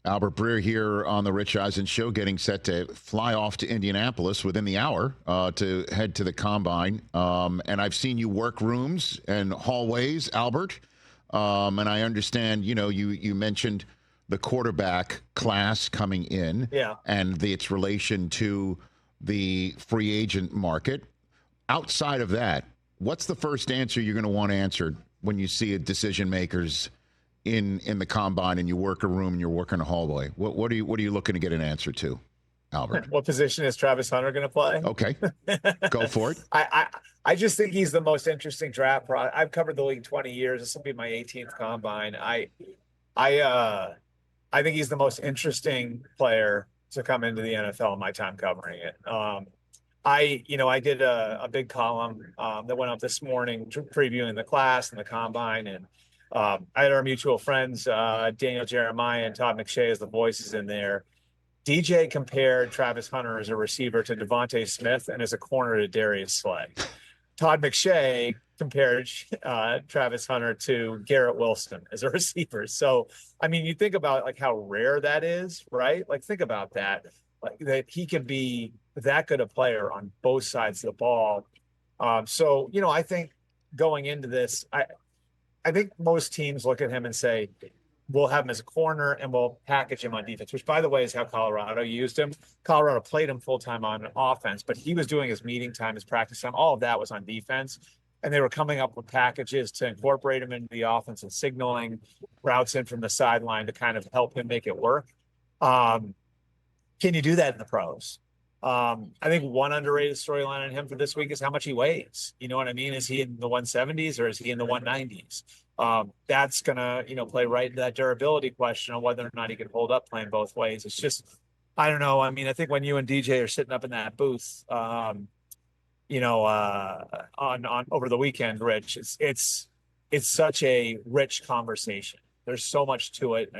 Albert Breer here on the Rich Eisen Show, getting set to fly off to Indianapolis within the hour to head to the Combine. And I've seen you work rooms and hallways, Albert. And I understand, you mentioned the quarterback class coming in and its relation to the free agent market. Outside of that, what's the first answer you're going to want answered when you see a decision makers in the Combine and you work a room and you're working a hallway? What are you looking to get an answer to, Albert? What position is Travis Hunter going to play? Okay, go for it. I just think he's the most interesting draft product. I've covered the league 20 years. This will be my 18th Combine. I think he's the most interesting player to come into the NFL in my time covering it. I did a big column that went up this morning previewing the class and the Combine, and I had our mutual friends, Daniel Jeremiah and Todd McShay as the voices in there. DJ compared Travis Hunter as a receiver to Devontae Smith and as a corner to Darius Slay. Todd McShay compared Travis Hunter to Garrett Wilson as a receiver. So, I mean, you think about like how rare that is, right? Like, think about that, like that he could be that good a player on both sides of the ball. So, I think going into this, I think most teams look at him and say, we'll have him as a corner and we'll package him on defense, which, by the way, is how Colorado used him. Colorado played him full-time on offense, but he was doing his meeting time, his practice time. All of that was on defense. And they were coming up with packages to incorporate him into the offense and signaling routes in from the sideline to kind of help him make it work. Can you do that in the pros? I think one underrated storyline on him for this week is how much he weighs. You know what I mean? Is he in the 170s or is he in the 190s? That's going to, play right into that durability question on whether or not he can hold up playing both ways. It's just, I don't know. I mean, I think when you and DJ are sitting up in that booth, on over the weekend, Rich, it's such a rich conversation. There's so much to it.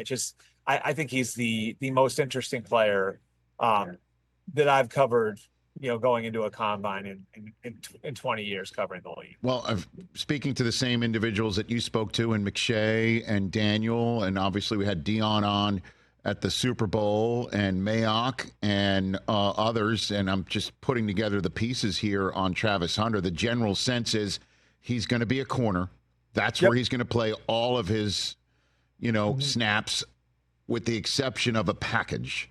I think he's the most interesting player, that I've covered, going into a Combine in 20 years covering the league. Well, speaking to the same individuals that you spoke to, and McShay and Daniel, and obviously we had Dion on at the Super Bowl, and Mayock and others, and I'm just putting together the pieces here on Travis Hunter. The general sense is he's going to be a corner. That's where he's going to play all of his, snaps, with the exception of a package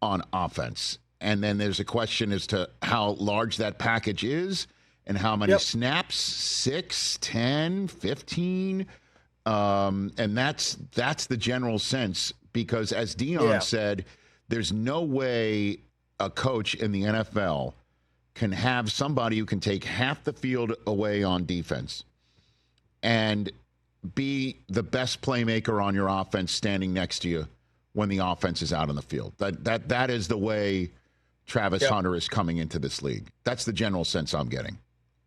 on offense. And then there's a question as to how large that package is and how many snaps, 6, 10, 15. And that's the general sense, because as Dion said, there's no way a coach in the NFL can have somebody who can take half the field away on defense and be the best playmaker on your offense standing next to you when the offense is out on the field. That is the way Travis Hunter is coming into this league. That's the general sense I'm getting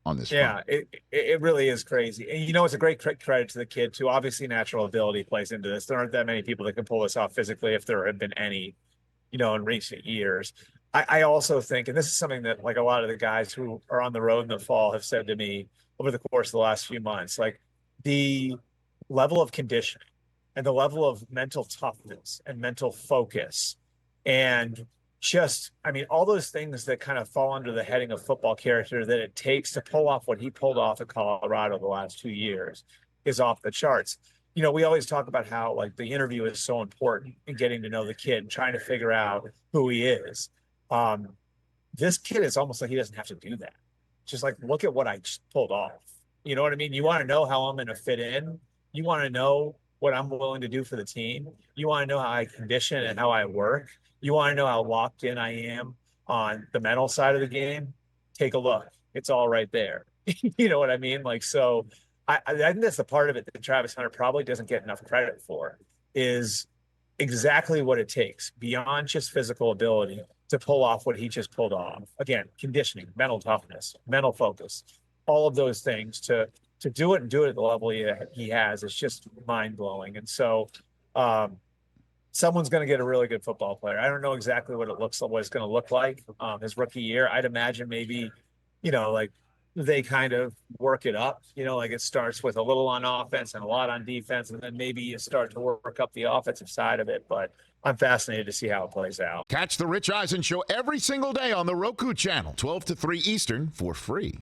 on this. Yeah, it really is crazy. And, it's a great credit to the kid, too. Obviously, natural ability plays into this. There aren't that many people that can pull this off physically, if there have been any, in recent years. I also think, and this is something that, like, a lot of the guys who are on the road in the fall have said to me over the course of the last few months, like the level of conditioning and the level of mental toughness and mental focus and just, all those things that kind of fall under the heading of football character that it takes to pull off what he pulled off at Colorado the last 2 years is off the charts. We always talk about how, like, the interview is so important in getting to know the kid and trying to figure out who he is. This kid is almost like he doesn't have to do that. Just like, look at what I just pulled off. You know what I mean? You want to know how I'm going to fit in. You want to know what I'm willing to do for the team. You want to know how I condition and how I work. You want to know how locked in I am on the mental side of the game. Take a look. It's all right there. You know what I mean? Like, so I think that's the part of it that Travis Hunter probably doesn't get enough credit for, is exactly what it takes beyond just physical ability to pull off what he just pulled off. Again, conditioning, mental toughness, mental focus, all of those things to do it and do it at the level he has is just mind blowing. And so, someone's going to get a really good football player. I don't know exactly what it's going to look like his rookie year. I'd imagine maybe, like they kind of work it up. Like it starts with a little on offense and a lot on defense, and then maybe you start to work up the offensive side of it. But I'm fascinated to see how it plays out. Catch the Rich Eisen Show every single day on the Roku channel, 12 to 3 Eastern, for free.